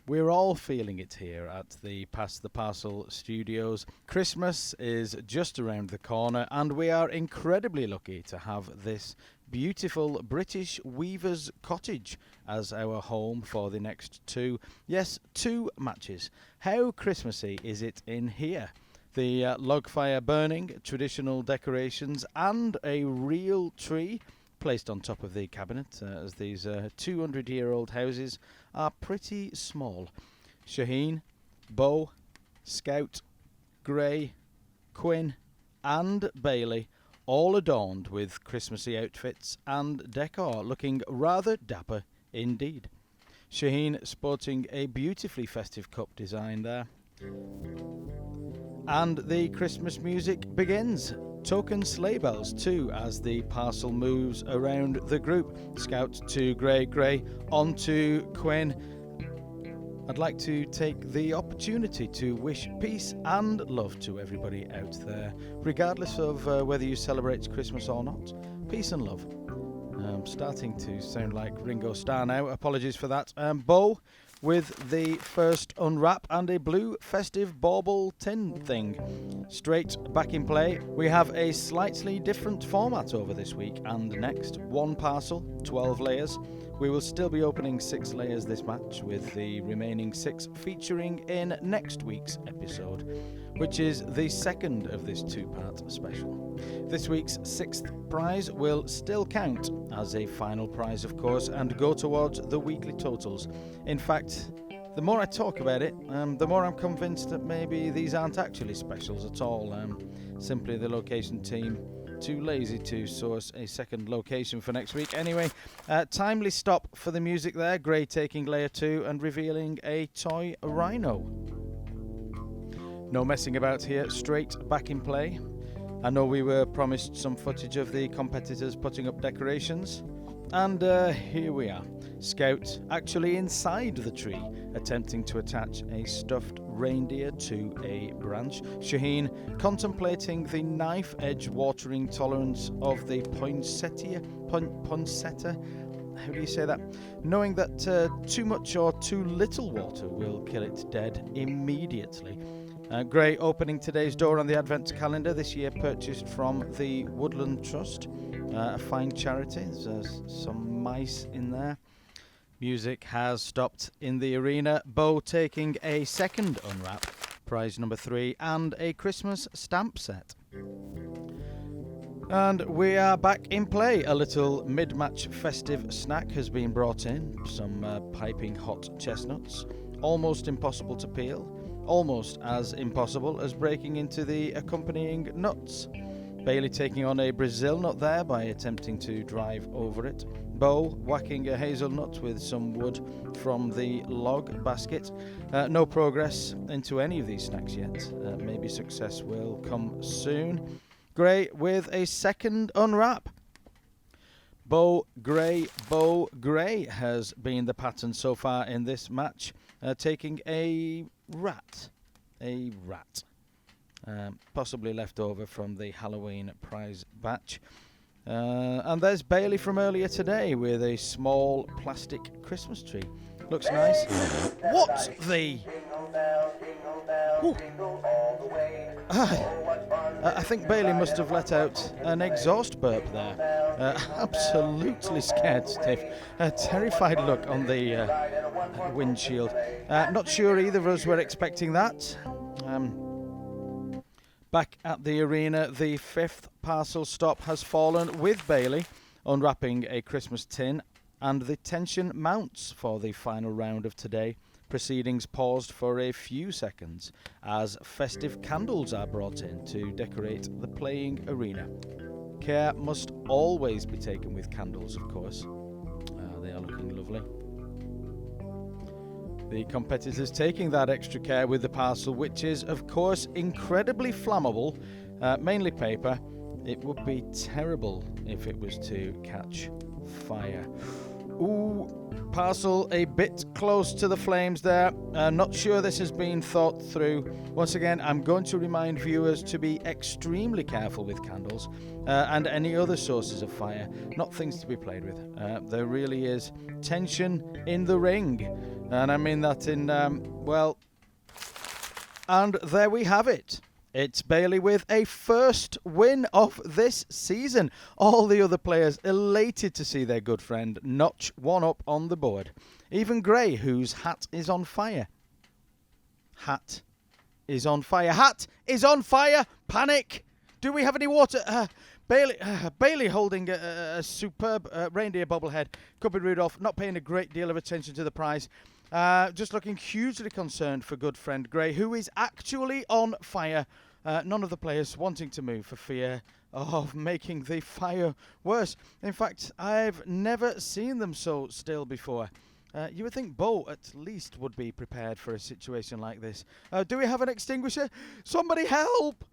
We're all feeling it here at the Pass the Parcel studios. Christmas is just around the corner, and we are incredibly lucky to have this beautiful British weaver's cottage as our home for the next two matches. How Christmassy is it in here? The log fire burning, traditional decorations, and a real tree placed on top of the cabinet, as these 200-year-old houses are pretty small. Shaheen, Bo, Scout, Gray, Quinn and Bailey all adorned with Christmassy outfits and decor, looking rather dapper indeed. Shaheen sporting a beautifully festive cup design there. And the Christmas music begins. Token sleigh bells too as the parcel moves around the group. Scout to Gray, on to Quinn. I'd like to take the opportunity to wish peace and love to everybody out there, regardless of whether you celebrate Christmas or not. Peace and love. I'm starting to sound like Ringo Starr now. Apologies for that. Bo with the first unwrap and a blue festive bauble tin thing. Straight back in play. We have a slightly different format over this week and next. One parcel, 12 layers. We will still be opening 6 layers this match, with the remaining 6 featuring in next week's episode, which is the second of this 2-part special. This week's 6th prize will still count as a final prize, of course, and go towards the weekly totals. In fact, the more I talk about it, the more I'm convinced that maybe these aren't actually specials at all. Simply the location team too lazy to source a second location for next week. Anyway, timely stop for the music there. Gray taking layer 2 and revealing a toy rhino. No messing about here, straight back in play. I know we were promised some footage of the competitors putting up decorations, and here we are. Scout actually inside the tree, attempting to attach a stuffed reindeer to a branch. Shaheen contemplating the knife-edge watering tolerance of the poinsettia, how do you say that? Knowing that too much or too little water will kill it dead immediately. Gray opening today's door on the Advent calendar, this year purchased from the Woodland Trust, a fine charity. There's some mice in there. Music has stopped in the arena. Bo taking a second unwrap, prize number 3, and a Christmas stamp set. And we are back in play. A little mid-match festive snack has been brought in. Some piping hot chestnuts. Almost impossible to peel. Almost as impossible as breaking into the accompanying nuts. Bailey taking on a Brazil nut there by attempting to drive over it. Bo whacking a hazelnut with some wood from the log basket. No progress into any of these snacks yet. Maybe success will come soon. Gray with a second unwrap. Bo Gray has been the pattern so far in this match, taking a rat. Possibly left over from the Halloween prize batch. And there's Bailey from earlier today with a small plastic Christmas tree. Looks nice. What the? I think Bailey must have let out an exhaust burp there. Absolutely scared stiff. A terrified look on the windshield. Not sure either of us were expecting that. Back at the arena, the 5th parcel stop has fallen with Bailey unwrapping a Christmas tin, and the tension mounts for the final round of today. Proceedings paused for a few seconds as festive candles are brought in to decorate the playing arena. Care must always be taken with candles, of course. They are looking lovely. The competitors taking that extra care with the parcel, which is, of course, incredibly flammable, mainly paper. It would be terrible if it was to catch fire. Ooh, Parcel a bit close to the flames there. Not sure this has been thought through. Once again, I'm going to remind viewers to be extremely careful with candles and any other sources of fire, not things to be played with. There really is tension in the ring, and I mean that in, well, and there we have it. It's Bailey with a first win of this season. All the other players elated to see their good friend notch one up on the board. Even Gray, whose hat is on fire. Hat is on fire. Hat is on fire. Panic. Do we have any water? Bailey holding a superb reindeer bobblehead. Could be Rudolph, not paying a great deal of attention to the prize. Just looking hugely concerned for good friend Gray, who is actually on fire. None of the players wanting to move for fear of making the fire worse. In fact, I've never seen them so still before. You would think Bo at least would be prepared for a situation like this. Do we have an extinguisher? Somebody help!